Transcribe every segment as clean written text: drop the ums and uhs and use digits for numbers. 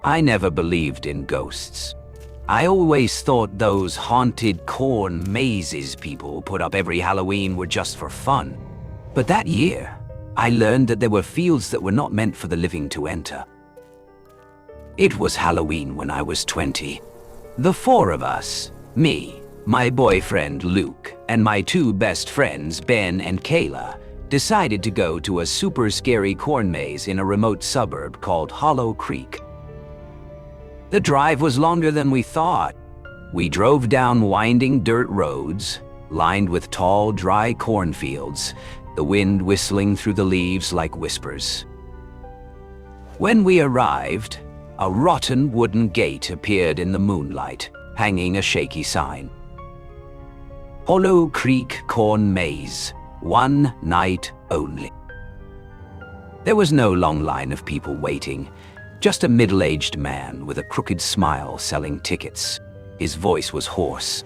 I never believed in ghosts. I always thought those haunted corn mazes people put up every Halloween were just for fun. But that year, I learned that there were fields that were not meant for the living to enter. It was Halloween when I was 20. The four of us, me, my boyfriend Luke, and my two best friends Ben and Kayla, decided to go to a super scary corn maze in a remote suburb called Hollow Creek. The drive was longer than we thought. We drove down winding dirt roads, lined with tall, dry cornfields, the wind whistling through the leaves like whispers. When we arrived, a rotten wooden gate appeared in the moonlight, hanging a shaky sign. Hollow Creek Corn Maze, 1 night only. There was no long line of people waiting, just a middle-aged man with a crooked smile selling tickets. His voice was hoarse.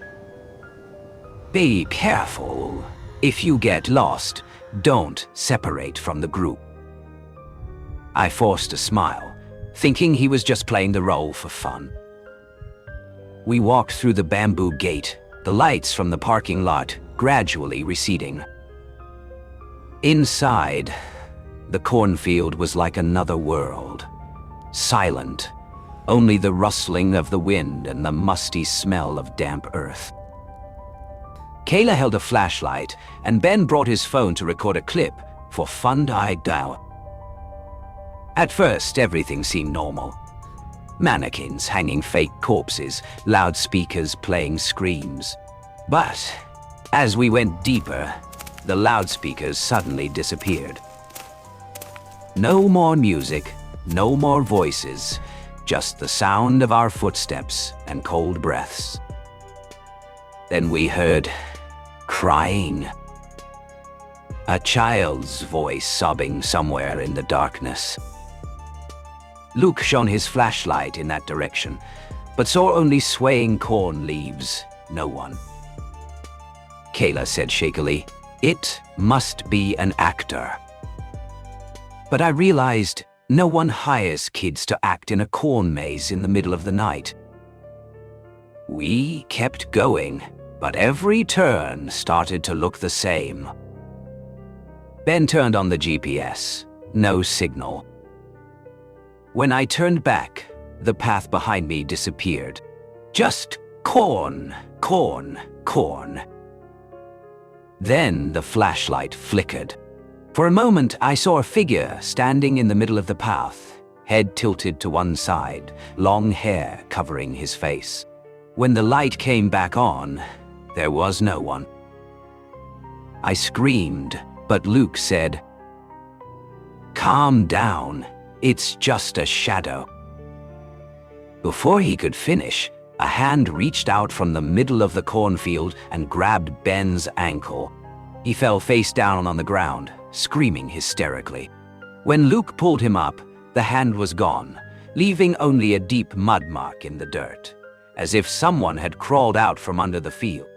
"Be careful. If you get lost, don't separate from the group." I forced a smile, thinking he was just playing the role for fun. We walked through the bamboo gate, the lights from the parking lot gradually receding. Inside, the cornfield was like another world. Silent, only the rustling of the wind and the musty smell of damp earth. Kayla held a flashlight, and Ben brought his phone to record a clip for Fund I Doubt. At first, everything seemed normal. Mannequins hanging fake corpses, loudspeakers playing screams. But as we went deeper, the loudspeakers suddenly disappeared. No more music, no more voices, just the sound of our footsteps and cold breaths. Then we heard crying. A child's voice sobbing somewhere in the darkness. Luke shone his flashlight in that direction, but saw only swaying corn leaves, no one. Kayla said shakily, "It must be an actor." But I realized no one hires kids to act in a corn maze in the middle of the night. We kept going, but every turn started to look the same. Ben turned on the GPS. No signal. When I turned back, the path behind me disappeared. Just corn, corn, corn. Then the flashlight flickered. For a moment, I saw a figure standing in the middle of the path, head tilted to one side, long hair covering his face. When the light came back on, there was no one. I screamed, but Luke said, "Calm down, it's just a shadow." Before he could finish, a hand reached out from the middle of the cornfield and grabbed Ben's ankle. He fell face down on the ground, screaming hysterically. When Luke pulled him up, the hand was gone, leaving only a deep mud mark in the dirt, as if someone had crawled out from under the field.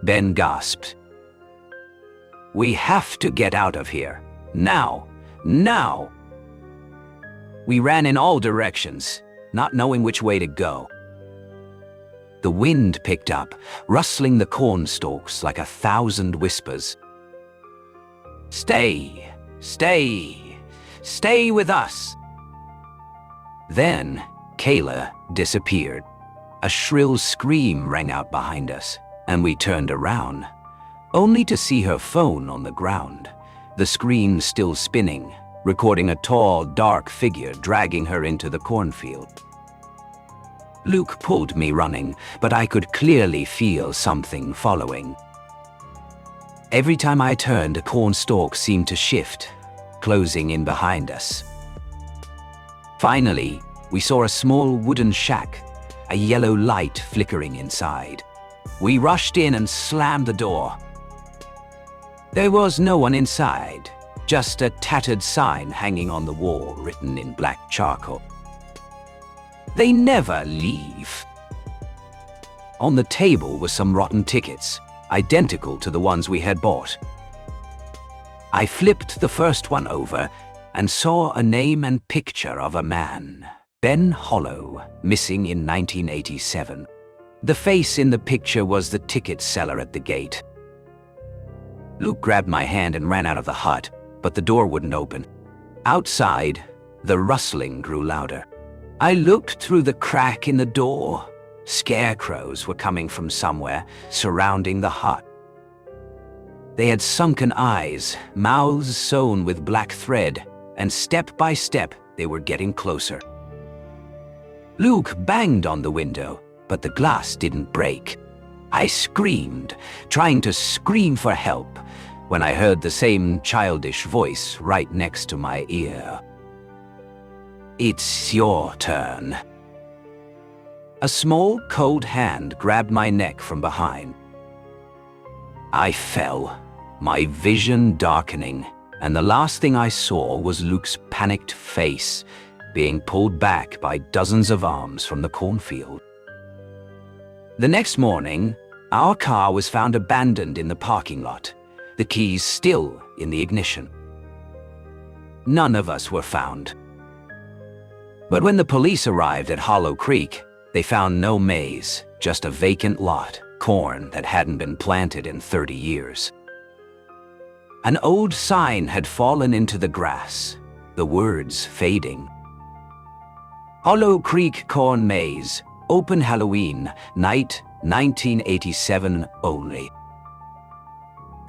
Ben gasped, "We have to get out of here. Now! Now!" We ran in all directions, not knowing which way to go. The wind picked up, rustling the corn stalks like 1,000 whispers. "Stay! Stay! Stay with us!" Then Kayla disappeared. A shrill scream rang out behind us, and we turned around, only to see her phone on the ground, the screen still spinning, recording a tall, dark figure dragging her into the cornfield. Luke pulled me running, but I could clearly feel something following. Every time I turned, a corn stalk seemed to shift, closing in behind us. Finally, we saw a small wooden shack, a yellow light flickering inside. We rushed in and slammed the door. There was no one inside, just a tattered sign hanging on the wall written in black charcoal. "They never leave." On the table were some rotten tickets, identical to the ones we had bought. I flipped the first one over and saw a name and picture of a man, Ben Hollow, missing in 1987. The face in the picture was the ticket seller at the gate. Luke grabbed my hand and ran out of the hut, but the door wouldn't open. Outside, the rustling grew louder. I looked through the crack in the door. Scarecrows were coming from somewhere, surrounding the hut. They had sunken eyes, mouths sewn with black thread, and step by step, they were getting closer. Luke banged on the window, but the glass didn't break. I screamed, trying to scream for help, when I heard the same childish voice right next to my ear. "It's your turn." A small, cold hand grabbed my neck from behind. I fell, my vision darkening, and the last thing I saw was Luke's panicked face being pulled back by dozens of arms from the cornfield. The next morning, our car was found abandoned in the parking lot, the keys still in the ignition. None of us were found. But when the police arrived at Hollow Creek, they found no maze, just a vacant lot, corn that hadn't been planted in 30 years. An old sign had fallen into the grass, the words fading. Hollow Creek Corn Maze, open Halloween, night 1987 only.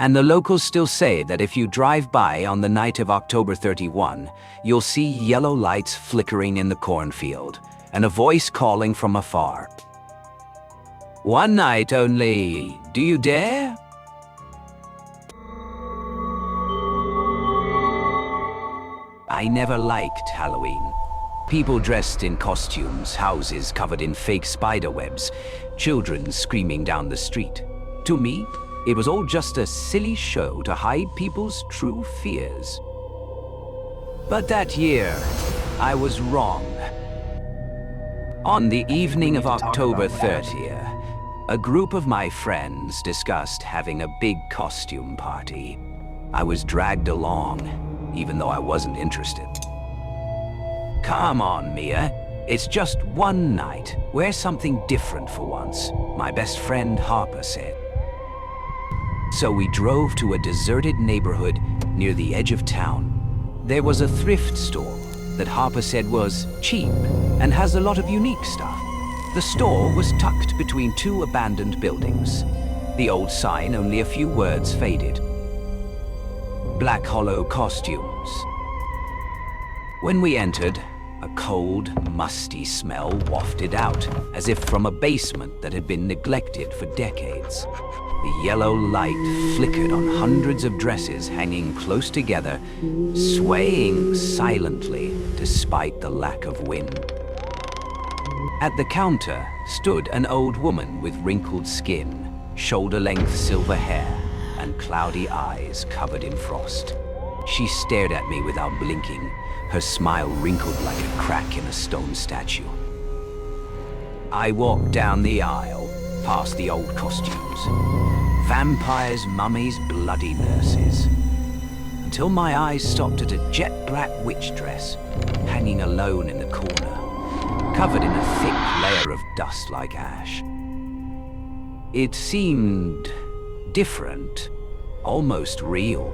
And the locals still say that if you drive by on the night of October 31, you'll see yellow lights flickering in the cornfield, and a voice calling from afar. "One night only, do you dare?" I never liked Halloween. People dressed in costumes, houses covered in fake spider webs, children screaming down the street. To me, it was all just a silly show to hide people's true fears. But that year, I was wrong. On the evening of October 30th, a group of my friends discussed having a big costume party. I was dragged along, even though I wasn't interested. "Come on, Mia. It's just one night. Wear something different for once," my best friend Harper said. So we drove to a deserted neighborhood near the edge of town. There was a thrift store that Harper said was cheap and has a lot of unique stuff. The store was tucked between two abandoned buildings. The old sign, only a few words faded. Black Hollow Costumes. When we entered, a cold, musty smell wafted out, as if from a basement that had been neglected for decades. The yellow light flickered on hundreds of dresses hanging close together, swaying silently despite the lack of wind. At the counter stood an old woman with wrinkled skin, shoulder-length silver hair, and cloudy eyes covered in frost. She stared at me without blinking, her smile wrinkled like a crack in a stone statue. I walked down the aisle, past the old costumes. Vampires, mummies, bloody nurses. Until my eyes stopped at a jet-black witch dress, hanging alone in the corner, covered in a thick layer of dust like ash. It seemed different, almost real.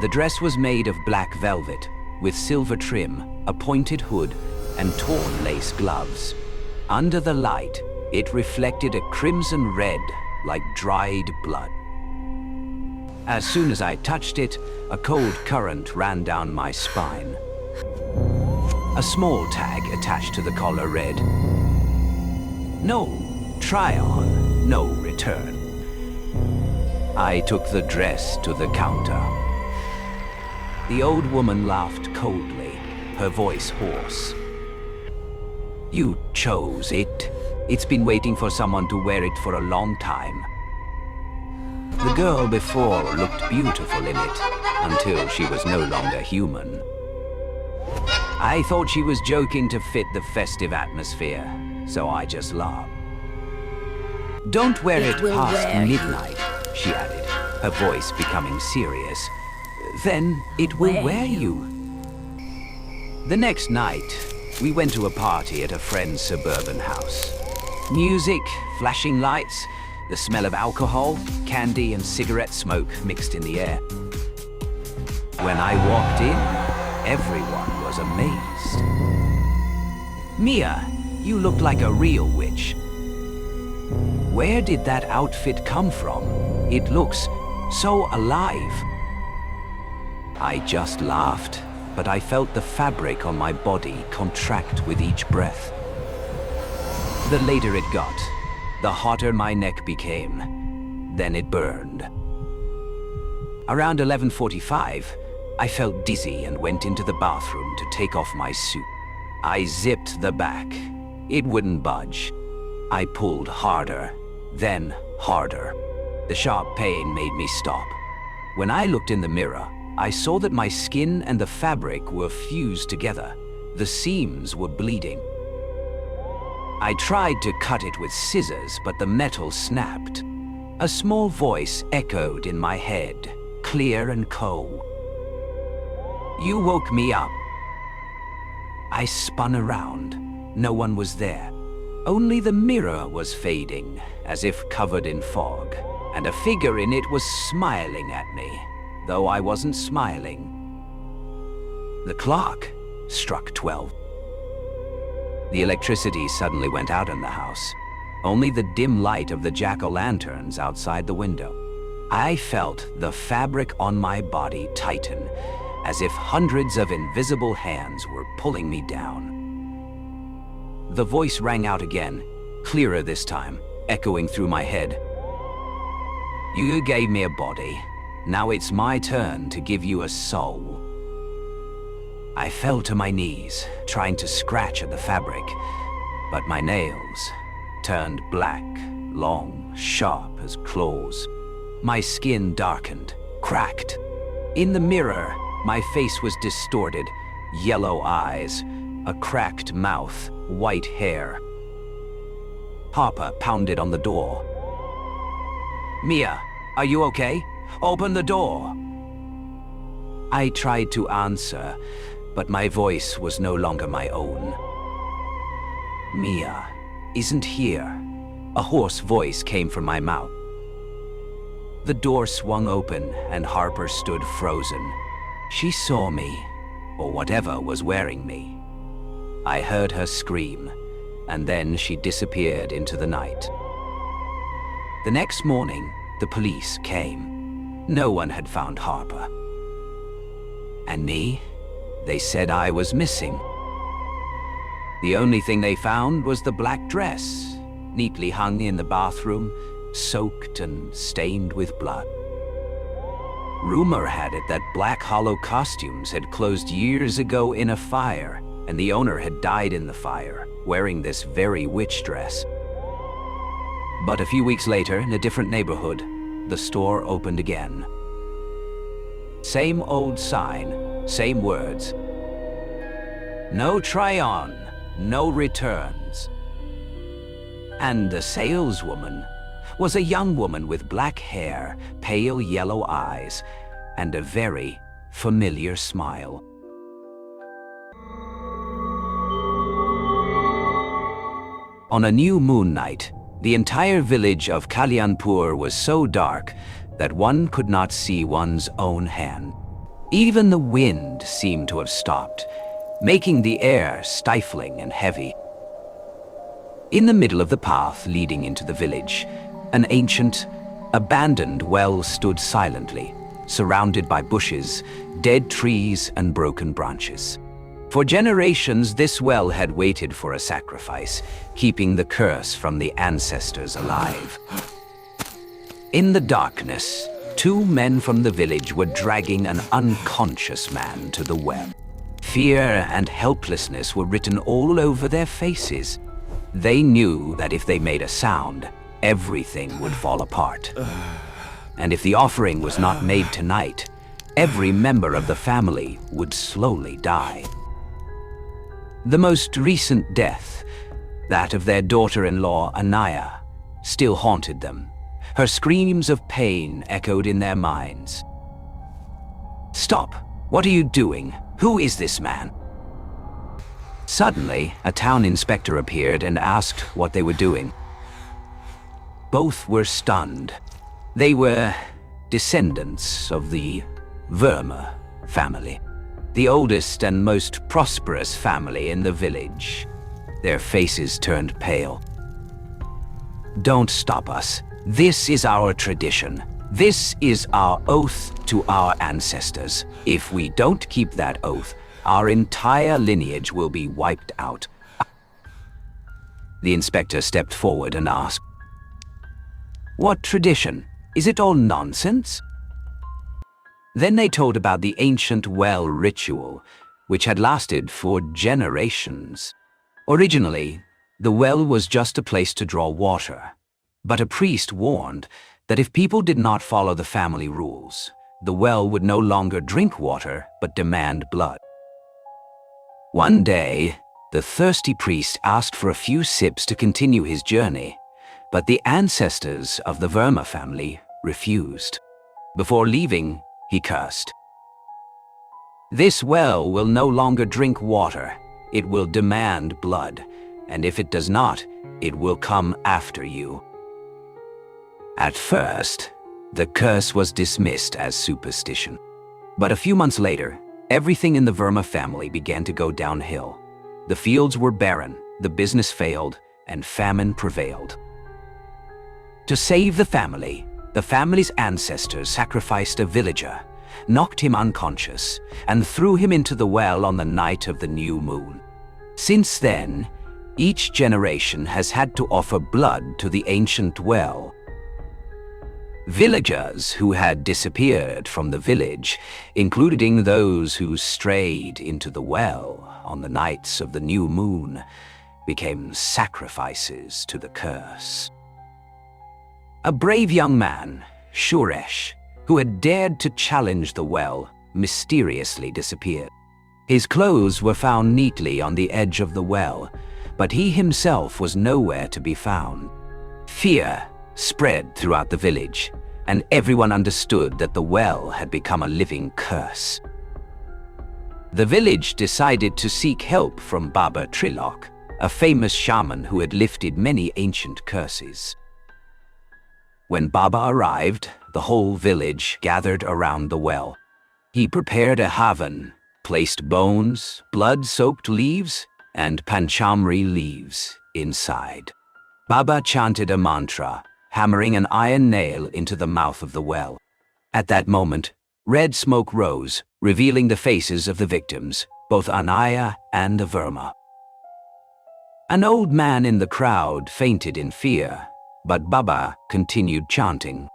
The dress was made of black velvet, with silver trim, a pointed hood, and torn lace gloves. Under the light, it reflected a crimson red, like dried blood. As soon as I touched it, a cold current ran down my spine. A small tag attached to the collar read, "No try on, no return." I took the dress to the counter. The old woman laughed coldly, her voice hoarse. "You chose it. It's been waiting for someone to wear it for a long time. The girl before looked beautiful in it, until she was no longer human." I thought she was joking to fit the festive atmosphere, so I just laughed. "Don't wear it past midnight," she added, her voice becoming serious. "Then it will wear you." The next night, We went to a party at a friend's suburban house. Music, flashing lights, the smell of alcohol, candy, and cigarette smoke mixed in the air. When I walked in, everyone was amazed. Mia, you look like a real witch. Where did that outfit come from? It looks so alive. I just laughed, but I felt the fabric on my body contract with each breath. The later it got, the hotter my neck became. Then it burned. Around 11:45, I felt dizzy and went into the bathroom to take off my suit. I zipped the back. It wouldn't budge. I pulled harder, then harder. The sharp pain made me stop. When I looked in the mirror, I saw that my skin and the fabric were fused together. The seams were bleeding. I tried to cut it with scissors, but the metal snapped. A small voice echoed in my head, clear and cold. "You woke me up." I spun around. No one was there. Only the mirror was fading, as if covered in fog, and a figure in it was smiling at me, though I wasn't smiling. The clock struck 12. The electricity suddenly went out in the house. Only the dim light of the jack-o'-lanterns outside the window. I felt the fabric on my body tighten, as if hundreds of invisible hands were pulling me down. The voice rang out again, clearer this time, echoing through my head. "You gave me a body. Now it's my turn to give you a soul." I fell to my knees, trying to scratch at the fabric, but my nails turned black, long, sharp as claws. My skin darkened, cracked. In the mirror, my face was distorted, yellow eyes, a cracked mouth, white hair. Harper pounded on the door. "Mia, are you okay? Open the door." I tried to answer, but my voice was no longer my own. "Mia isn't here." A hoarse voice came from my mouth. The door swung open and Harper stood frozen. She saw me, or whatever was wearing me. I heard her scream, and then she disappeared into the night. The next morning, the police came. No one had found Harper. And me? They said I was missing. The only thing they found was the black dress, neatly hung in the bathroom, soaked and stained with blood. Rumor had it that Black Hollow Costumes had closed years ago in a fire, and the owner had died in the fire, wearing this very witch dress. But a few weeks later, in a different neighborhood, the store opened again. Same old sign, same words. No try-on, no returns. And the saleswoman was a young woman with black hair, pale yellow eyes, and a very familiar smile. On a new moon night, the entire village of Kalyanpur was so dark that one could not see one's own hand. Even the wind seemed to have stopped, making the air stifling and heavy. In the middle of the path leading into the village, an ancient, abandoned well stood silently, surrounded by bushes, dead trees, and broken branches. For generations, this well had waited for a sacrifice, keeping the curse from the ancestors alive. In the darkness, two men from the village were dragging an unconscious man to the well. Fear and helplessness were written all over their faces. They knew that if they made a sound, everything would fall apart. And if the offering was not made tonight, every member of the family would slowly die. The most recent death, that of their daughter-in-law Anaya, still haunted them. Her screams of pain echoed in their minds. "Stop! What are you doing? Who is this man?" Suddenly, a town inspector appeared and asked what they were doing. Both were stunned. They were descendants of the Verma family, the oldest and most prosperous family in the village. Their faces turned pale. "Don't stop us. This is our tradition. This is our oath to our ancestors. If we don't keep that oath, our entire lineage will be wiped out." The inspector stepped forward and asked, "What tradition? Is it all nonsense?" Then they told about the ancient well ritual, which had lasted for generations. Originally, the well was just a place to draw water, but a priest warned that if people did not follow the family rules, the well would no longer drink water but demand blood. One day, the thirsty priest asked for a few sips to continue his journey, but the ancestors of the Verma family refused. Before leaving, he cursed. "This well will no longer drink water. It will demand blood, and if it does not, it will come after you." At first, the curse was dismissed as superstition. But a few months later, everything in the Verma family began to go downhill. The fields were barren, the business failed, and famine prevailed. To save the family's ancestors sacrificed a villager, knocked him unconscious, and threw him into the well on the night of the new moon. Since then, each generation has had to offer blood to the ancient well. Villagers who had disappeared from the village, including those who strayed into the well on the nights of the new moon, became sacrifices to the curse. A brave young man, Shuresh, who had dared to challenge the well, mysteriously disappeared. His clothes were found neatly on the edge of the well, but he himself was nowhere to be found. Fear spread throughout the village, and everyone understood that the well had become a living curse. The village decided to seek help from Baba Trilok, a famous shaman who had lifted many ancient curses. When Baba arrived, the whole village gathered around the well. He prepared a havan, placed bones, blood-soaked leaves, and panchamri leaves inside. Baba chanted a mantra, hammering an iron nail into the mouth of the well. At that moment, red smoke rose, revealing the faces of the victims, both Anaya and the Verma. An old man in the crowd fainted in fear, but Baba continued chanting.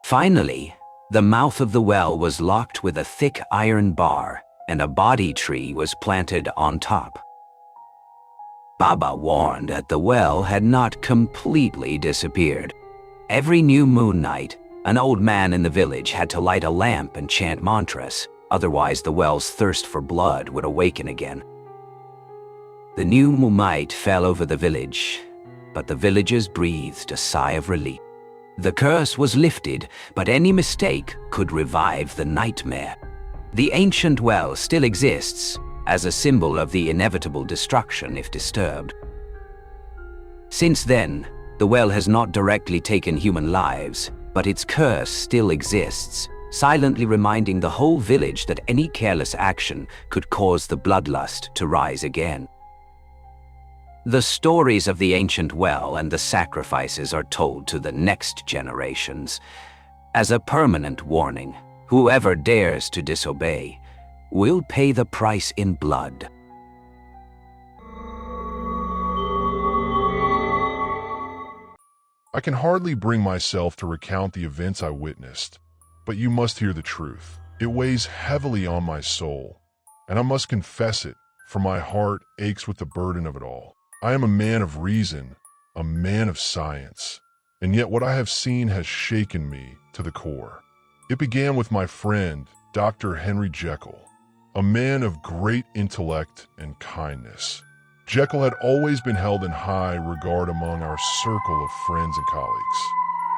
Finally, the mouth of the well was locked with a thick iron bar, and a body tree was planted on top. Baba warned that the well had not completely disappeared. Every new moon night, an old man in the village had to light a lamp and chant mantras, otherwise the well's thirst for blood would awaken again. The new moonlight fell over the village, but the villagers breathed a sigh of relief. The curse was lifted, but any mistake could revive the nightmare. The ancient well still exists, as a symbol of the inevitable destruction if disturbed. Since then, the well has not directly taken human lives, but its curse still exists, silently reminding the whole village that any careless action could cause the bloodlust to rise again. The stories of the ancient well and the sacrifices are told to the next generations. As a permanent warning, whoever dares to disobey will pay the price in blood. I can hardly bring myself to recount the events I witnessed, but you must hear the truth. It weighs heavily on my soul, and I must confess it, for my heart aches with the burden of it all. I am a man of reason, a man of science, and yet what I have seen has shaken me to the core. It began with my friend, Dr. Henry Jekyll, a man of great intellect and kindness. Jekyll had always been held in high regard among our circle of friends and colleagues.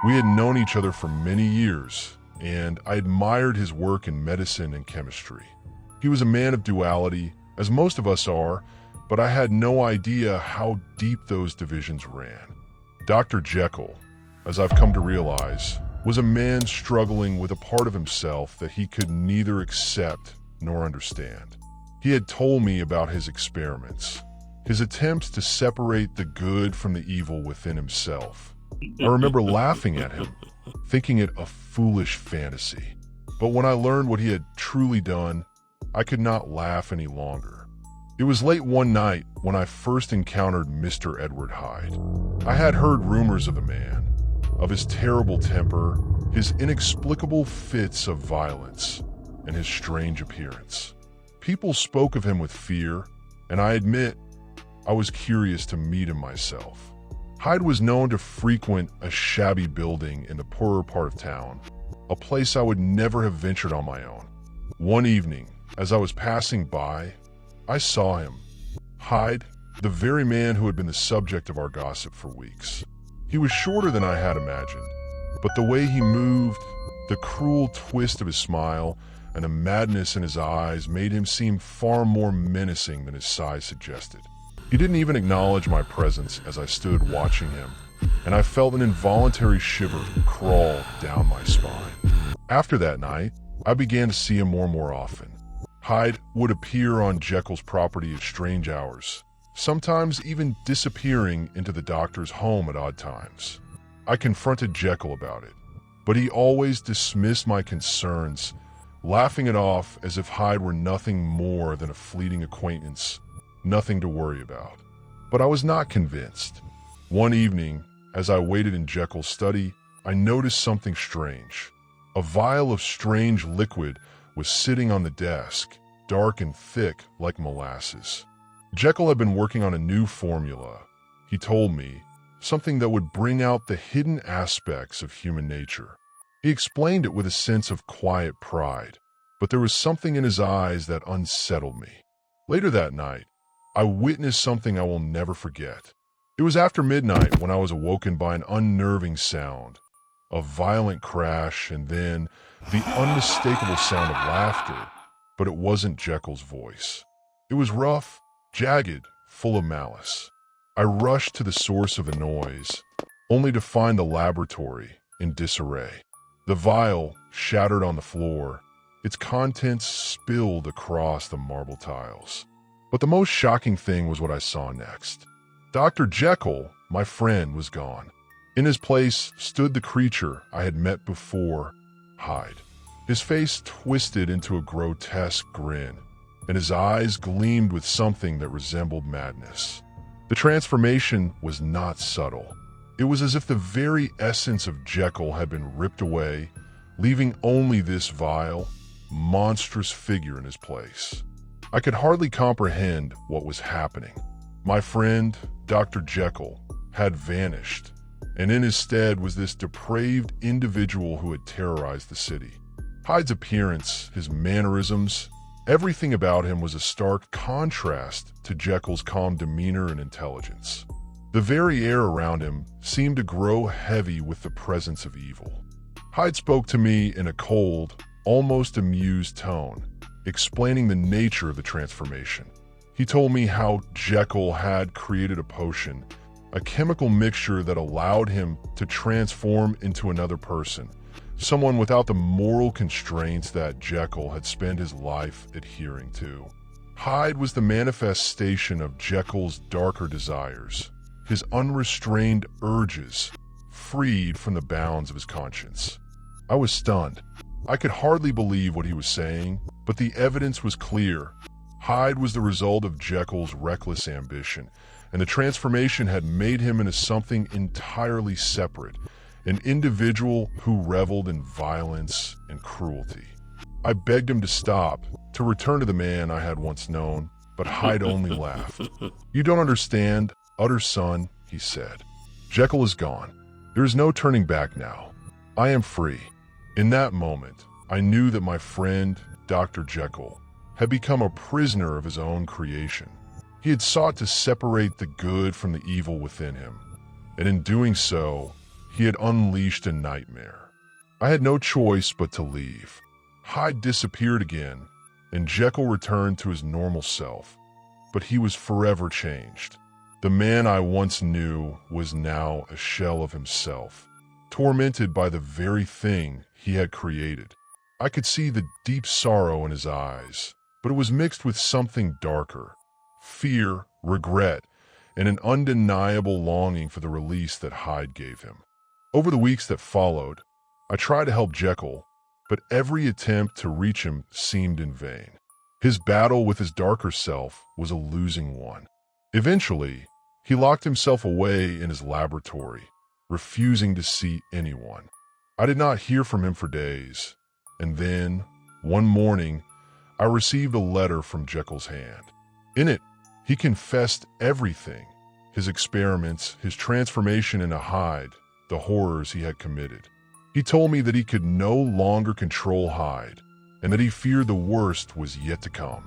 We had known each other for many years, and I admired his work in medicine and chemistry. He was a man of duality, as most of us are, but I had no idea how deep those divisions ran. Dr. Jekyll, as I've come to realize, was a man struggling with a part of himself that he could neither accept nor understand. He had told me about his experiments, his attempts to separate the good from the evil within himself. I remember laughing at him, thinking it a foolish fantasy. But when I learned what he had truly done, I could not laugh any longer. It was late one night when I first encountered Mr. Edward Hyde. I had heard rumors of the man, of his terrible temper, his inexplicable fits of violence, and his strange appearance. People spoke of him with fear, and I admit I was curious to meet him myself. Hyde was known to frequent a shabby building in the poorer part of town, a place I would never have ventured on my own. One evening, as I was passing by, I saw him. Hyde, the very man who had been the subject of our gossip for weeks. He was shorter than I had imagined, but the way he moved, the cruel twist of his smile, and the madness in his eyes made him seem far more menacing than his size suggested. He didn't even acknowledge my presence as I stood watching him, and I felt an involuntary shiver crawl down my spine. After that night, I began to see him more and more often. Hyde would appear on Jekyll's property at strange hours, sometimes even disappearing into the doctor's home at odd times. I confronted Jekyll about it, but he always dismissed my concerns, laughing it off as if Hyde were nothing more than a fleeting acquaintance, nothing to worry about. But I was not convinced. One evening, as I waited in Jekyll's study, I noticed something strange. A vial of strange liquid was sitting on the desk, dark and thick like molasses. Jekyll had been working on a new formula, he told me, something that would bring out the hidden aspects of human nature. He explained it with a sense of quiet pride, but there was something in his eyes that unsettled me. Later that night, I witnessed something I will never forget. It was after midnight when I was awoken by an unnerving sound, a violent crash, and then the unmistakable sound of laughter, but it wasn't Jekyll's voice. It was rough, jagged, full of malice. I rushed to the source of the noise, only to find the laboratory in disarray. The vial shattered on the floor, its contents spilled across the marble tiles. But the most shocking thing was what I saw next. Dr. Jekyll, my friend, was gone. In his place stood the creature I had met before, Hyde. His face twisted into a grotesque grin, and his eyes gleamed with something that resembled madness. The transformation was not subtle. It was as if the very essence of Jekyll had been ripped away, leaving only this vile, monstrous figure in his place. I could hardly comprehend what was happening. My friend, Dr. Jekyll, had vanished, and in his stead was this depraved individual who had terrorized the city. Hyde's appearance, his mannerisms, everything about him was a stark contrast to Jekyll's calm demeanor and intelligence. The very air around him seemed to grow heavy with the presence of evil. Hyde spoke to me in a cold, almost amused tone, explaining the nature of the transformation. He told me how Jekyll had created a potion, a chemical mixture that allowed him to transform into another person, someone without the moral constraints that Jekyll had spent his life adhering to. Hyde was the manifestation of Jekyll's darker desires, his unrestrained urges, freed from the bounds of his conscience. I was stunned. I could hardly believe what he was saying, but the evidence was clear. Hyde was the result of Jekyll's reckless ambition, and the transformation had made him into something entirely separate, an individual who reveled in violence and cruelty. I begged him to stop, to return to the man I had once known, but Hyde only laughed. "You don't understand, utter son," he said. "Jekyll is gone. There is no turning back now. I am free." In that moment, I knew that my friend, Dr. Jekyll, had become a prisoner of his own creation. He had sought to separate the good from the evil within him, and in doing so, he had unleashed a nightmare. I had no choice but to leave. Hyde disappeared again, and Jekyll returned to his normal self. but he was forever changed. The man I once knew was now a shell of himself, tormented by the very thing he had created. I could see the deep sorrow in his eyes, but it was mixed with something darker: fear, regret, and an undeniable longing for the release that Hyde gave him. Over the weeks that followed, I tried to help Jekyll, but every attempt to reach him seemed in vain. His battle with his darker self was a losing one. Eventually, he locked himself away in his laboratory, refusing to see anyone. I did not hear from him for days, and then, one morning, I received a letter from Jekyll's hand. In it, he confessed everything: his experiments, his transformation into Hyde, the horrors he had committed. He told me that he could no longer control Hyde, and that he feared the worst was yet to come.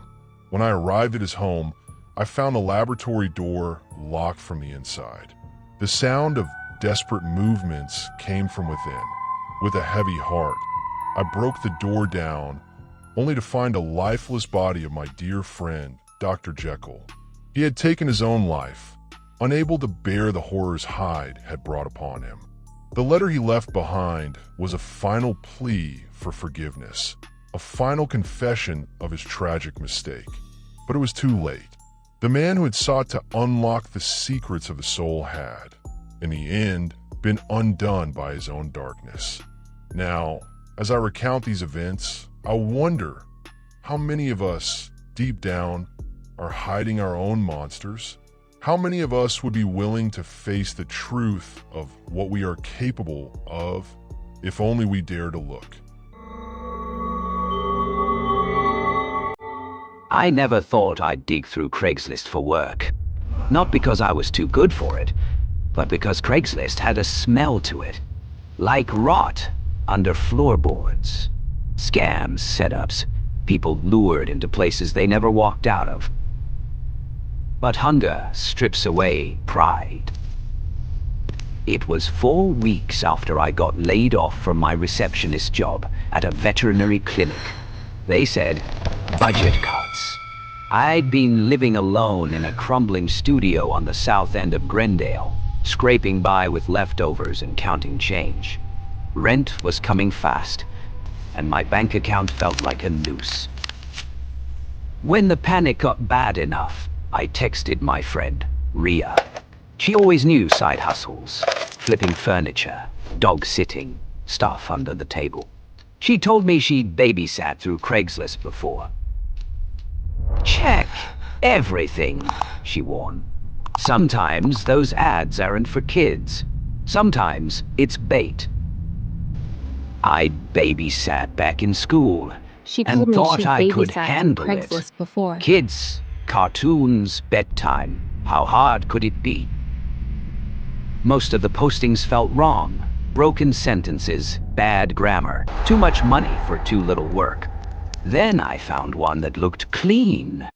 When I arrived at his home, I found the laboratory door locked from the inside. The sound of desperate movements came from within. With a heavy heart, I broke the door down, only to find a lifeless body of my dear friend, Dr. Jekyll. He had taken his own life, unable to bear the horrors Hyde had brought upon him. The letter he left behind was a final plea for forgiveness, a final confession of his tragic mistake. But it was too late. The man who had sought to unlock the secrets of the soul had, in the end, been undone by his own darkness. Now, as I recount these events, I wonder how many of us, deep down, are hiding our own monsters. How many of us would be willing to face the truth of what we are capable of if only we dare to look? I never thought I'd dig through Craigslist for work. Not because I was too good for it, but because Craigslist had a smell to it. Like rot under floorboards. Scams, setups, people lured into places they never walked out of. But hunger strips away pride. It was 4 weeks after I got laid off from my receptionist job at a veterinary clinic. They said, budget cuts. I'd been living alone in a crumbling studio on the south end of Glendale, scraping by with leftovers and counting change. Rent was coming fast, and my bank account felt like a noose. When the panic got bad enough, I texted my friend, Ria. She always knew side hustles, flipping furniture, dog sitting, stuff under the table. She told me she'd babysat through Craigslist before. Check everything, she warned. Sometimes those ads aren't for kids. Sometimes it's bait. I babysat back in school She told and me thought she'd I could babysat handle through it. Craigslist before. Kids, cartoons, bedtime. How hard could it be? Most of the postings felt wrong. Broken sentences, bad grammar, too much money for too little work. Then I found one that looked clean.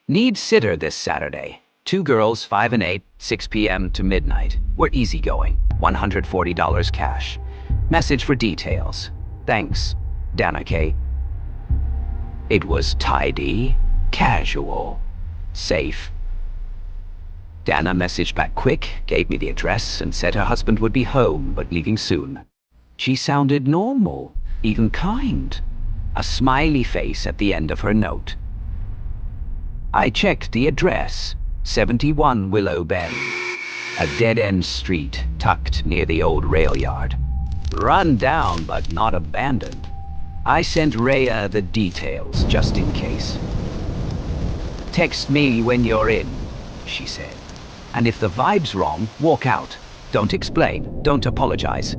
Need sitter this Saturday. 2 girls, 5 and 8, 6 p.m. to midnight. We're easygoing. $140 cash. Message for details. Thanks, Dana K. It was tidy, casual, safe. Dana messaged back quick, gave me the address, and said her husband would be home, but leaving soon. She sounded normal, even kind. A smiley face at the end of her note. I checked the address, 71 Willow Bend, a dead-end street tucked near the old rail yard. Run down, but not abandoned. I sent Rhea the details, just in case. Text me when you're in, she said. And if the vibe's wrong, walk out. Don't explain, don't apologize.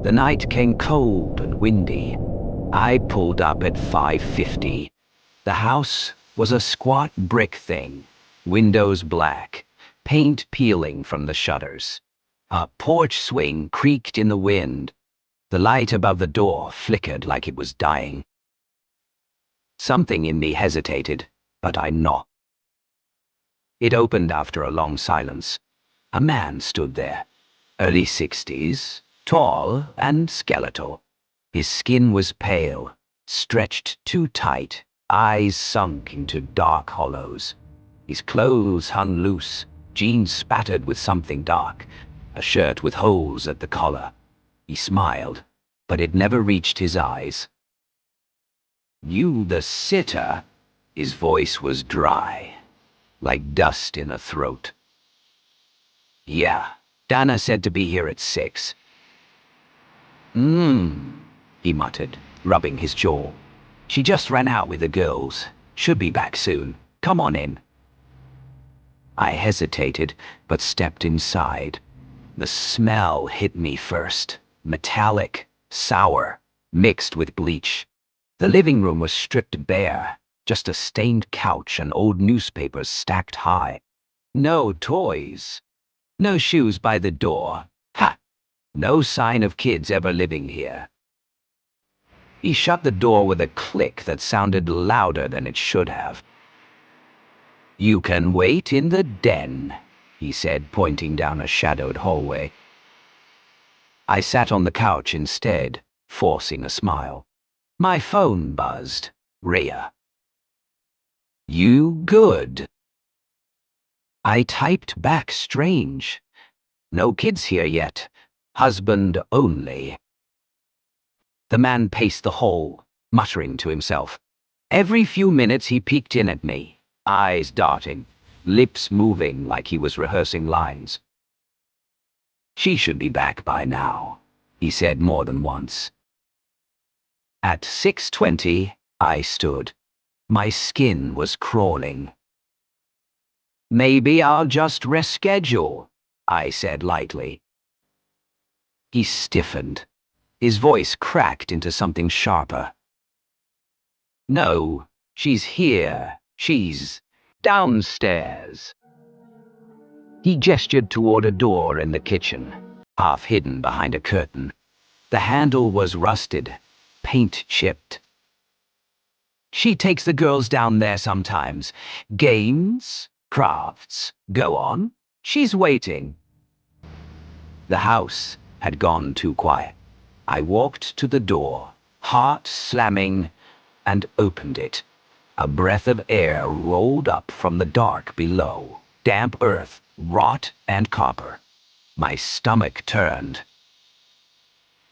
The night came cold and windy. I pulled up at 5:50. The house was a squat brick thing, windows black, paint peeling from the shutters. A porch swing creaked in the wind. The light above the door flickered like it was dying. Something in me hesitated, but I knocked. It opened after a long silence. A man stood there, early 60s, tall and skeletal. His skin was pale, stretched too tight, eyes sunk into dark hollows. His clothes hung loose, jeans spattered with something dark, a shirt with holes at the collar. He smiled, but it never reached his eyes. "You the sitter?" His voice was dry, like dust in a throat. "Yeah, Dana said to be here at 6. He muttered, rubbing his jaw. "She just ran out with the girls. Should be back soon. Come on in." I hesitated, but stepped inside. The smell hit me first. Metallic, sour, mixed with bleach. The living room was stripped bare, just a stained couch and old newspapers stacked high. No toys. No shoes by the door. Ha! No sign of kids ever living here. He shut the door with a click that sounded louder than it should have. "You can wait in the den," he said, pointing down a shadowed hallway. I sat on the couch instead, forcing a smile. My phone buzzed. Rhea. "You good?" I typed back strange. "No kids here yet. Husband only." The man paced the hall, muttering to himself. Every few minutes he peeked in at me, eyes darting, lips moving like he was rehearsing lines. "She should be back by now," he said more than once. At 6:20, I stood. My skin was crawling. "Maybe I'll just reschedule," I said lightly. He stiffened. His voice cracked into something sharper. "No, she's here. She's downstairs." He gestured toward a door in the kitchen, half hidden behind a curtain. The handle was rusted, paint chipped. "She takes the girls down there sometimes. Games, crafts. Go on. She's waiting." The house had gone too quiet. I walked to the door, heart slamming, and opened it. A breath of air rolled up from the dark below, damp earth, rot and copper. My stomach turned.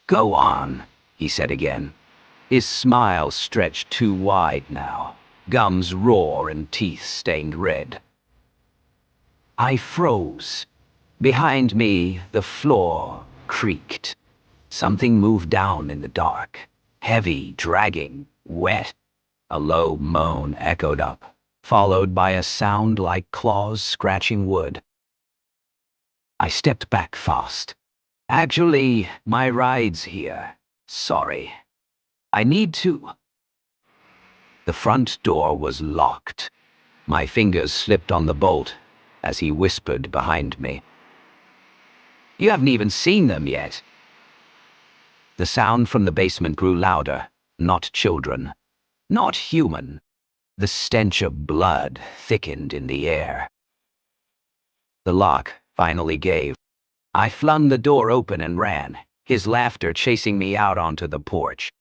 "Go on," he said again. His smile stretched too wide now, gums raw and teeth stained red. I froze. Behind me, the floor creaked. Something moved down in the dark, heavy, dragging, wet. A low moan echoed up, followed by a sound like claws scratching wood. I stepped back fast. "Actually, my ride's here. Sorry. I need to." The front door was locked. My fingers slipped on the bolt as he whispered behind me. "You haven't even seen them yet." The sound from the basement grew louder. Not children. Not human. The stench of blood thickened in the air. The lock finally gave. I flung the door open and ran, his laughter chasing me out onto the porch.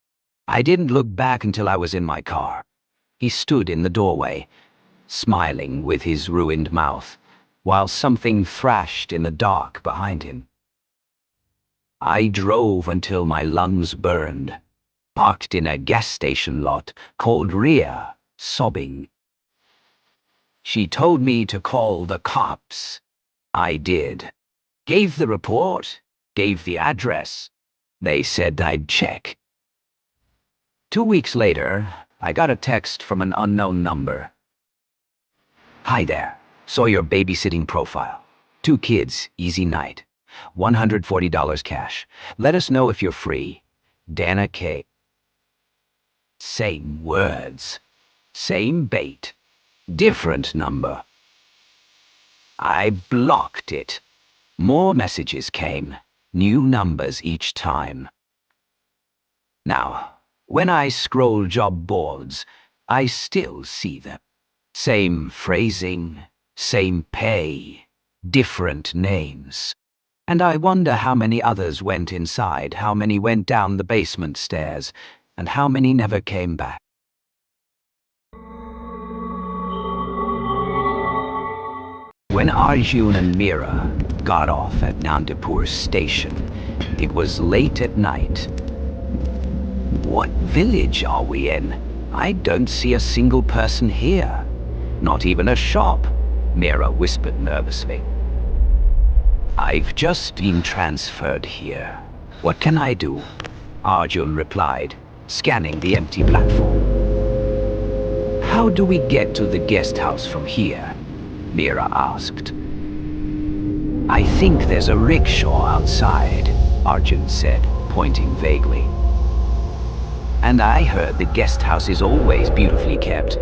I didn't look back until I was in my car. He stood in the doorway, smiling with his ruined mouth, while something thrashed in the dark behind him. I drove until my lungs burned, parked in a gas station lot, called Rhea, sobbing. She told me to call the cops. I did. Gave the report, gave the address. They said I'd check. 2 weeks later, I got a text from an unknown number. "Hi there. Saw your babysitting profile. 2 kids, easy night. $140 cash. Let us know if you're free. Dana K." Same words. Same bait. Different number. I blocked it. More messages came. New numbers each time. Now, when I scroll job boards, I still see them. Same phrasing, same pay, different names. And I wonder how many others went inside, how many went down the basement stairs, and how many never came back. When Arjun and Mira got off at Nandipur station, it was late at night. What village are we in? I don't see a single person here. Not even a shop, Mira whispered nervously. I've just been transferred here. What can I do? Arjun replied, scanning the empty platform. How do we get to the guest house from here? Mira asked. I think there's a rickshaw outside, Arjun said, pointing vaguely. And I heard the guest house is always beautifully kept.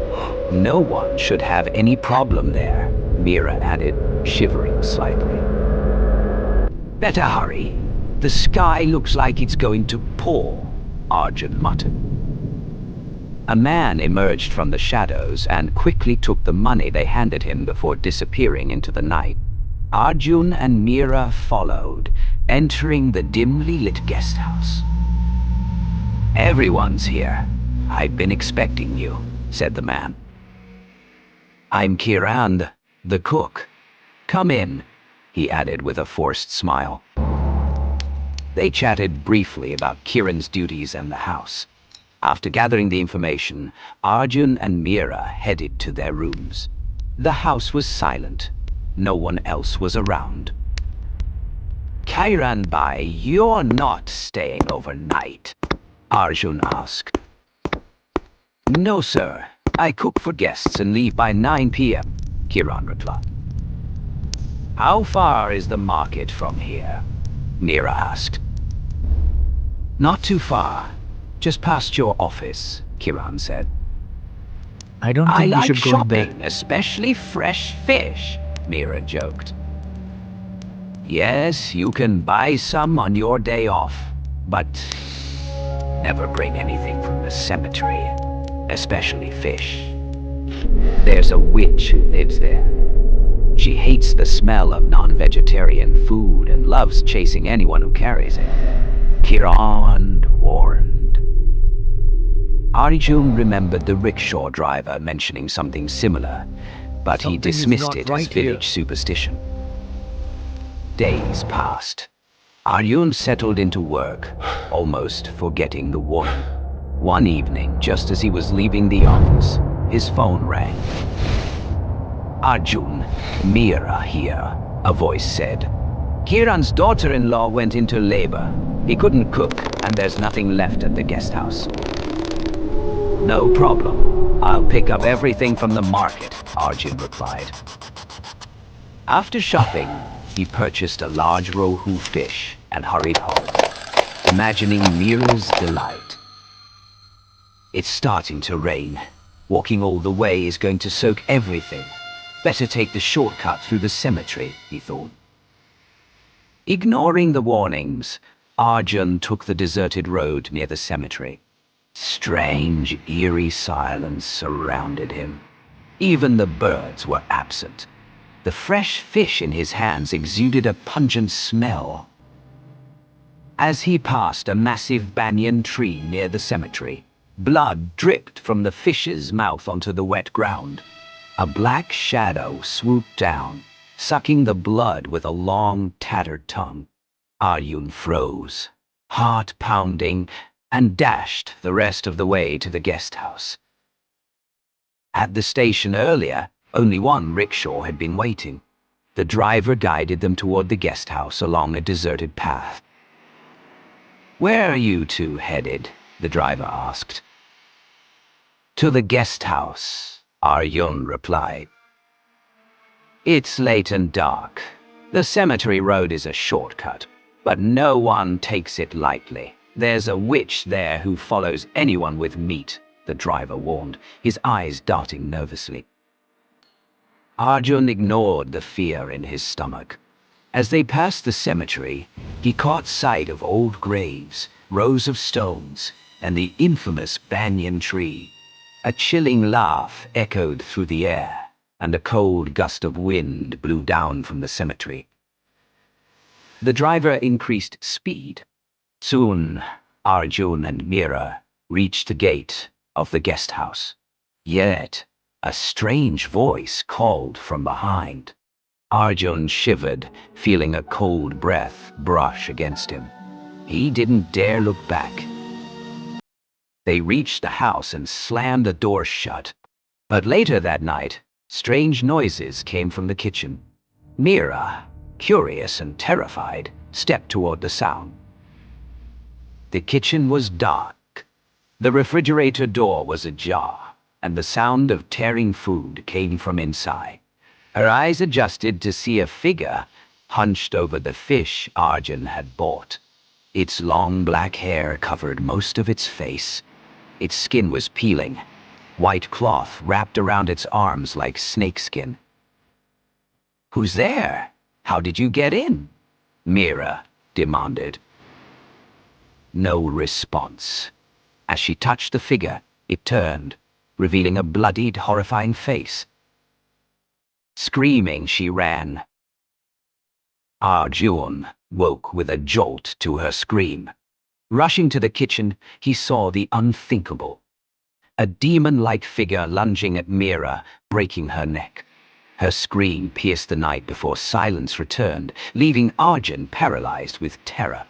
No one should have any problem there, Mira added, shivering slightly. Better hurry. The sky looks like it's going to pour, Arjun muttered. A man emerged from the shadows and quickly took the money they handed him before disappearing into the night. Arjun and Mira followed, entering the dimly lit guest house. Everyone's here. I've been expecting you, said the man. I'm Kiran, the cook. Come in, he added with a forced smile. They chatted briefly about Kiran's duties and the house. After gathering the information, Arjun and Mira headed to their rooms. The house was silent. No one else was around. Kiran Bhai, you're not staying overnight? Arjun asked. No, sir. I cook for guests and leave by 9 p.m., Kiran replied. How far is the market from here? Mira asked. Not too far. Just past your office, Kiran said. I don't I think we like should go there. shopping, especially fresh fish, Mira joked. Yes, you can buy some on your day off, but never bring anything from the cemetery, especially fish. There's a witch who lives there. She hates the smell of non-vegetarian food and loves chasing anyone who carries it. Kiran warned. Arjun remembered the rickshaw driver mentioning something similar, but he Something is dismissed not it right as here. village superstition. Days passed. Arjun settled into work, almost forgetting the warning. One evening, just as he was leaving the office, his phone rang. Arjun, Mira here, a voice said. Kiran's daughter-in-law went into labor. He couldn't cook, and there's nothing left at the guest house. No problem. I'll pick up everything from the market, Arjun replied. After shopping, he purchased a large rohu fish and hurried home, imagining Mira's delight. It's starting to rain. Walking all the way is going to soak everything. Better take the shortcut through the cemetery, he thought. Ignoring the warnings, Arjun took the deserted road near the cemetery. Strange, eerie silence surrounded him. Even the birds were absent. The fresh fish in his hands exuded a pungent smell. As he passed a massive banyan tree near the cemetery, blood dripped from the fish's mouth onto the wet ground. A black shadow swooped down, sucking the blood with a long, tattered tongue. Arjun froze, heart pounding, and dashed the rest of the way to the guest house. At the station earlier, only one rickshaw had been waiting. The driver guided them toward the guest house along a deserted path. Where are you two headed? The driver asked. To the guest house, Arjun replied. It's late and dark. The cemetery road is a shortcut, but no one takes it lightly. There's a witch there who follows anyone with meat, the driver warned, his eyes darting nervously. Arjun ignored the fear in his stomach. As they passed the cemetery, he caught sight of old graves, rows of stones, and the infamous banyan tree. A chilling laugh echoed through the air, and a cold gust of wind blew down from the cemetery. The driver increased speed. Soon, Arjun and Mira reached the gate of the guest house. Yet, a strange voice called from behind. Arjun shivered, feeling a cold breath brush against him. He didn't dare look back. They reached the house and slammed the door shut. But later that night, strange noises came from the kitchen. Meera, curious and terrified, stepped toward the sound. The kitchen was dark. The refrigerator door was ajar, and the sound of tearing food came from inside. Her eyes adjusted to see a figure hunched over the fish Arjun had bought. Its long black hair covered most of its face. Its skin was peeling. White cloth wrapped around its arms like snakeskin. "Who's there? How did you get in?" Meera demanded. No response. As she touched the figure, it turned, revealing a bloodied, horrifying face. Screaming, she ran. Arjun woke with a jolt to her scream. Rushing to the kitchen, he saw the unthinkable. A demon-like figure lunging at Meera, breaking her neck. Her scream pierced the night before silence returned, leaving Arjun paralyzed with terror.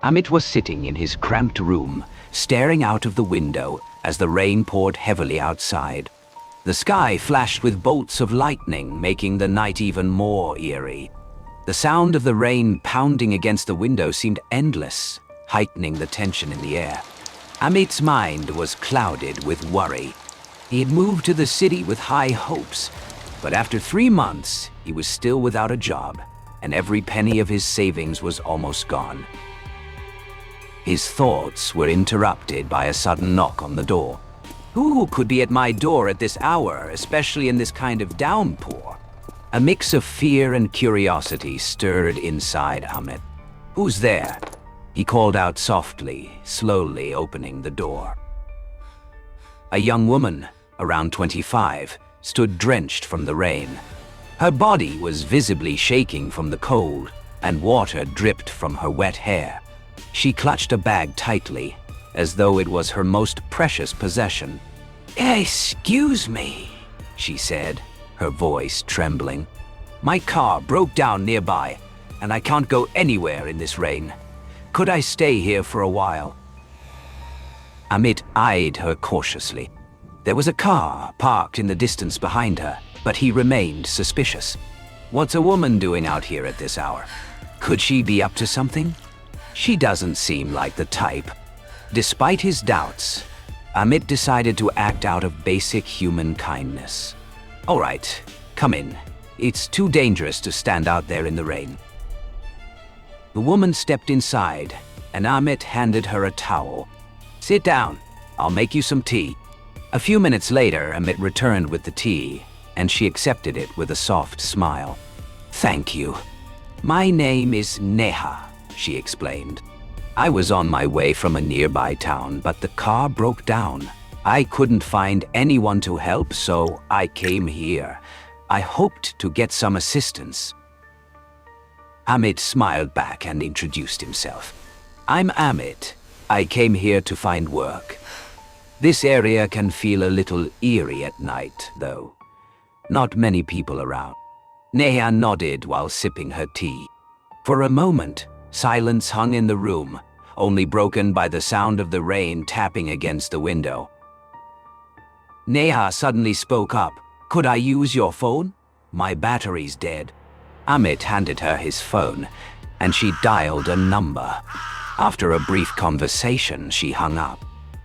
Amit was sitting in his cramped room, staring out of the window as the rain poured heavily outside. The sky flashed with bolts of lightning, making the night even more eerie. The sound of the rain pounding against the window seemed endless, heightening the tension in the air. Amit's mind was clouded with worry. He had moved to the city with high hopes, but after 3 months, he was still without a job, and every penny of his savings was almost gone. His thoughts were interrupted by a sudden knock on the door. Who could be at my door at this hour, especially in this kind of downpour? A mix of fear and curiosity stirred inside Amit. "Who's there?" He called out softly, slowly opening the door. A young woman, around 25, stood drenched from the rain. Her body was visibly shaking from the cold, and water dripped from her wet hair. She clutched a bag tightly, as though it was her most precious possession. "Excuse me," she said, her voice trembling. "My car broke down nearby, and I can't go anywhere in this rain. Could I stay here for a while?" Amit eyed her cautiously. There was a car parked in the distance behind her, but he remained suspicious. What's a woman doing out here at this hour? Could she be up to something? She doesn't seem like the type. Despite his doubts, Amit decided to act out of basic human kindness. "All right, come in. It's too dangerous to stand out there in the rain." The woman stepped inside, and Amit handed her a towel. "Sit down. I'll make you some tea." A few minutes later, Amit returned with the tea, and she accepted it with a soft smile. "Thank you. My name is Neha," she explained. "I was on my way from a nearby town, but the car broke down. I couldn't find anyone to help, so I came here. I hoped to get some assistance." Amit smiled back and introduced himself. "I'm Amit. I came here to find work. This area can feel a little eerie at night, though. Not many people around." Neha nodded while sipping her tea. For a moment, silence hung in the room, only broken by the sound of the rain tapping against the window. Neha suddenly spoke up. "Could I use your phone? My battery's dead." Amit handed her his phone, and she dialed a number. After a brief conversation, she hung up.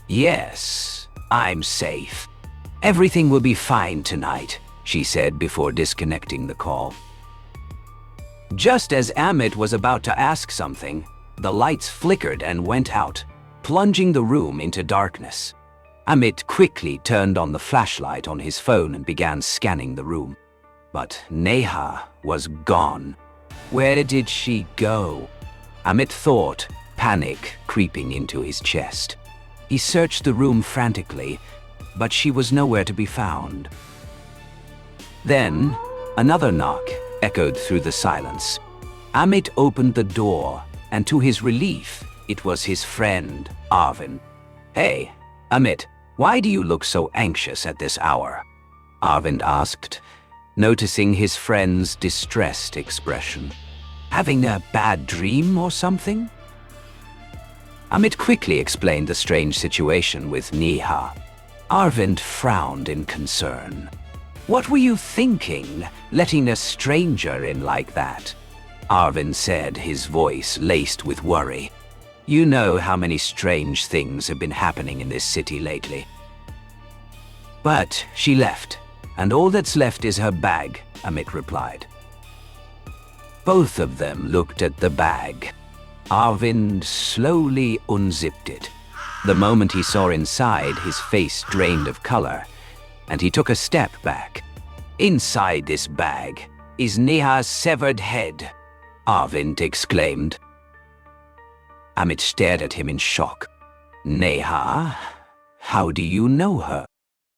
"Yes, I'm safe. Everything will be fine tonight," she said before disconnecting the call. Just as Amit was about to ask something, the lights flickered and went out, plunging the room into darkness. Amit quickly turned on the flashlight on his phone and began scanning the room. But Neha was gone. Where did she go? Amit thought, panic creeping into his chest. He searched the room frantically, but she was nowhere to be found. Then, another knock echoed through the silence. Amit opened the door, and to his relief, it was his friend, Arvind. "Hey, Amit, Why do you look so anxious at this hour? Arvind asked, noticing his friend's distressed expression. Having a bad dream or something? Amit quickly explained the strange situation with Neha. Arvind frowned in concern. What were you thinking, letting a stranger in like that? Arvind said, his voice laced with worry. You know how many strange things have been happening in this city lately. But she left, and all that's left is her bag, Amit replied. Both of them looked at the bag. Arvind slowly unzipped it. The moment he saw inside, his face drained of color, and he took a step back. Inside this bag is Neha's severed head, Arvind exclaimed. Amit stared at him in shock. Neha? How do you know her?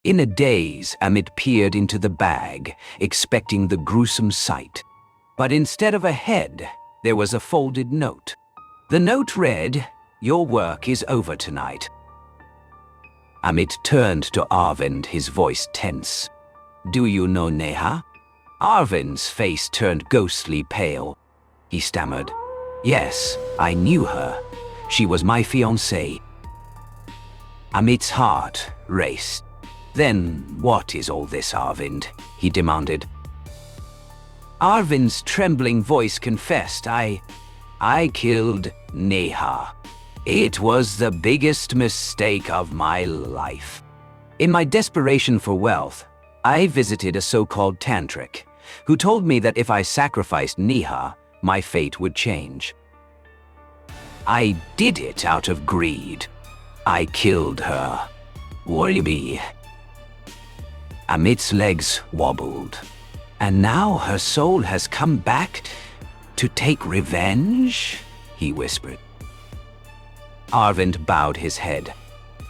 In a daze, Amit peered into the bag, expecting the gruesome sight. But instead of a head, there was a folded note. The note read, "Your work is over tonight." Amit turned to Arvind, his voice tense. Do you know Neha? Arvind's face turned ghostly pale. He stammered, Yes, I knew her. She was my fiancée. Amit's heart raced. Then what is all this, Arvind? He demanded. Arvind's trembling voice confessed, I killed Neha. It was the biggest mistake of my life. In my desperation for wealth, I visited a so-called tantric, who told me that if I sacrificed Neha, my fate would change. I did it out of greed. I killed her. Worry. Amit's legs wobbled. And now her soul has come back to take revenge? He whispered. Arvind bowed his head.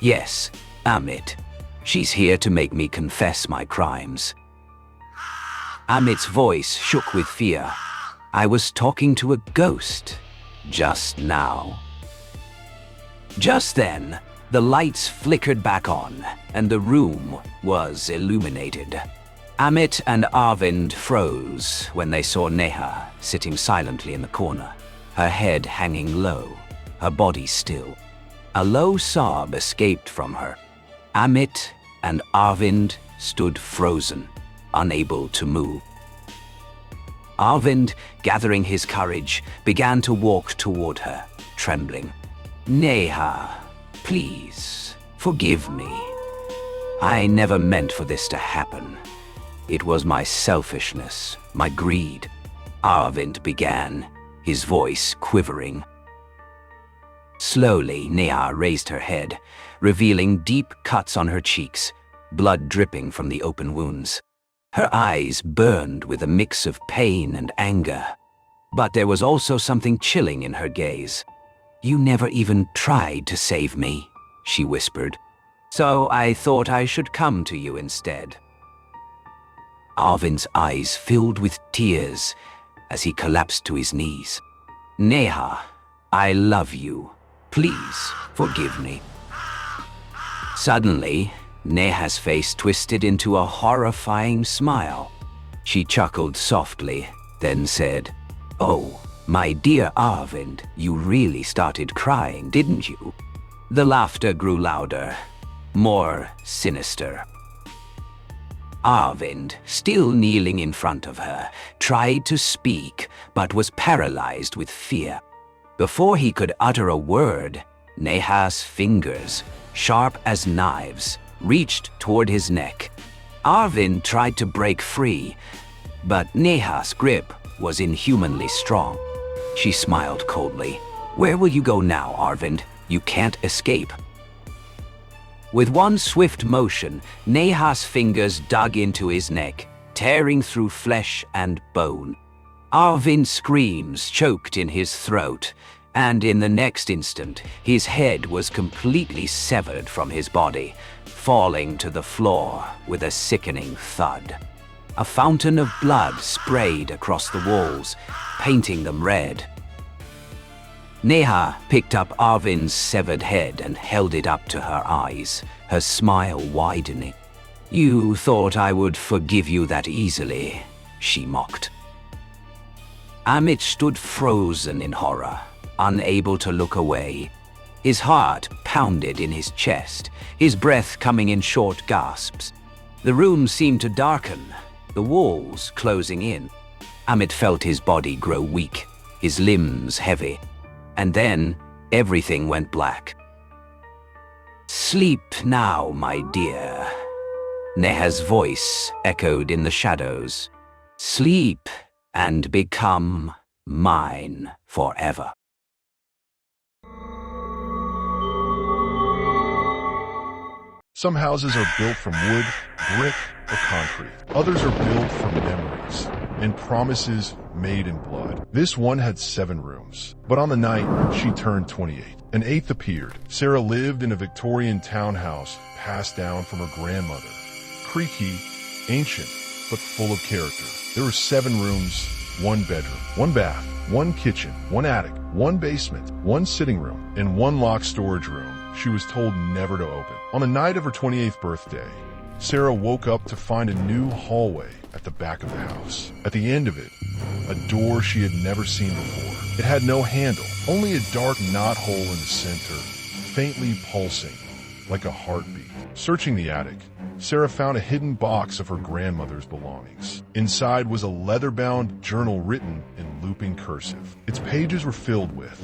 Yes, Amit. She's here to make me confess my crimes. Amit's voice shook with fear. I was talking to a ghost just now. Just then, the lights flickered back on, and the room was illuminated. Amit and Arvind froze when they saw Neha sitting silently in the corner, her head hanging low, her body still. A low sob escaped from her. Amit and Arvind stood frozen, unable to move. Arvind, gathering his courage, began to walk toward her, trembling. Neha, please, forgive me. I never meant for this to happen. It was my selfishness, my greed. Arvind began, his voice quivering. Slowly, Neha raised her head, revealing deep cuts on her cheeks, blood dripping from the open wounds. Her eyes burned with a mix of pain and anger. But there was also something chilling in her gaze. You never even tried to save me, she whispered. So I thought I should come to you instead. Arvind's eyes filled with tears as he collapsed to his knees. Neha, I love you. Please forgive me. Suddenly, Neha's face twisted into a horrifying smile. She chuckled softly, then said, Oh, my dear Arvind, you really started crying, didn't you? The laughter grew louder, more sinister. Arvind, still kneeling in front of her, tried to speak, but was paralyzed with fear. Before he could utter a word, Neha's fingers, sharp as knives, reached toward his neck. Arvind tried to break free, but Neha's grip was inhumanly strong. She smiled coldly. Where will you go now, Arvind? You can't escape. With one swift motion, Neha's fingers dug into his neck, tearing through flesh and bone. Arvind's screams choked in his throat, and in the next instant, his head was completely severed from his body, falling to the floor with a sickening thud. A fountain of blood sprayed across the walls, painting them red. Neha picked up Arvin's severed head and held it up to her eyes, her smile widening. "You thought I would forgive you that easily," she mocked. Amit stood frozen in horror, unable to look away. His heart pounded in his chest, his breath coming in short gasps. The room seemed to darken, the walls closing in. Amit felt his body grow weak, his limbs heavy, and then everything went black. "Sleep now, my dear," Neha's voice echoed in the shadows. "Sleep and become mine forever." Some houses are built from wood, brick, or concrete. Others are built from memories and promises made in blood. This one had 7 rooms, but on the night she turned 28, an 8th appeared. Sarah lived in a Victorian townhouse passed down from her grandmother. Creaky, ancient, but full of character. There were 7 rooms, 1 bedroom, 1 bath, 1 kitchen, 1 attic, 1 basement, 1 sitting room, and 1 locked storage room she was told never to open. On the night of her 28th birthday, Sarah woke up to find a new hallway at the back of the house. At the end of it, a door she had never seen before. It had no handle, only a dark knothole in the center, faintly pulsing like a heartbeat. Searching the attic, Sarah found a hidden box of her grandmother's belongings. Inside was a leather-bound journal written in looping cursive. Its pages were filled with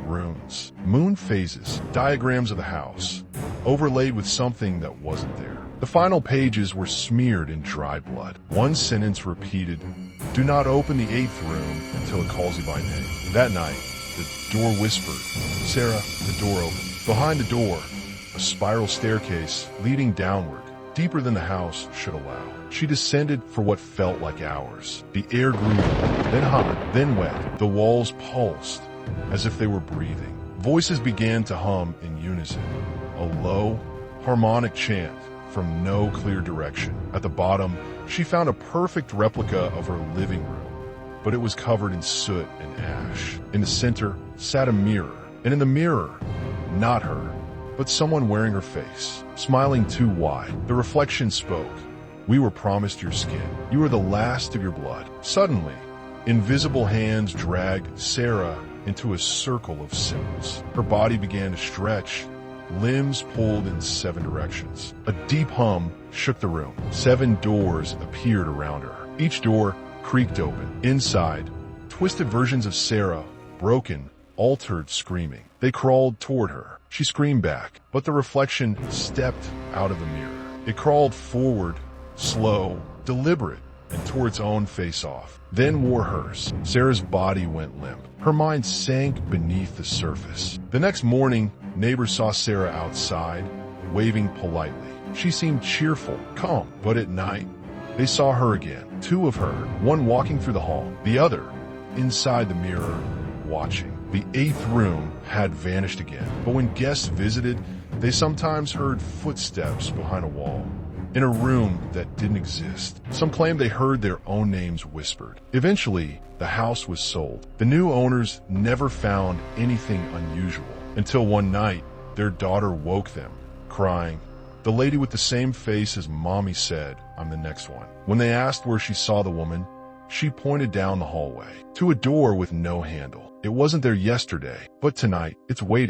runes, moon phases, diagrams of the house, overlaid with something that wasn't there. The final pages were smeared in dry blood. One sentence repeated, "Do not open the 8th room until it calls you by name." That night, the door whispered, "Sarah," the door opened. Behind the door, a spiral staircase leading downward, deeper than the house should allow. She descended for what felt like hours. The air grew warm, then hot, then wet. The walls pulsed as if they were breathing. Voices began to hum in unison, a low, harmonic chant from no clear direction. At the bottom, she found a perfect replica of her living room, but it was covered in soot and ash. In the center sat a mirror, and in the mirror, not her, but someone wearing her face, smiling too wide. The reflection spoke. "We were promised your skin. You are the last of your blood." Suddenly, invisible hands dragged Sarah into a circle of symbols. Her body began to stretch, limbs pulled in 7 directions. A deep hum shook the room. 7 doors appeared around her. Each door creaked open. Inside, twisted versions of Sarah, broken, altered, screaming. They crawled toward her. She screamed back, but the reflection stepped out of the mirror. It crawled forward, slow, deliberate, and tore its own face off, then wore hers. Sarah's body went limp. Her mind sank beneath the surface. The next morning, neighbors saw Sarah outside, waving politely. She seemed cheerful, calm, but at night, they saw her again. 2 of her, one walking through the hall, the other inside the mirror, watching. The 8th room had vanished again, but when guests visited, they sometimes heard footsteps behind a wall. In a room that didn't exist. Some claimed they heard their own names whispered. Eventually, the house was sold. The new owners never found anything unusual until one night, their daughter woke them, crying. The lady with the same face as Mommy said, "I'm the next one." When they asked where she saw the woman, she pointed down the hallway to a door with no handle. It wasn't there yesterday, but tonight it's waiting.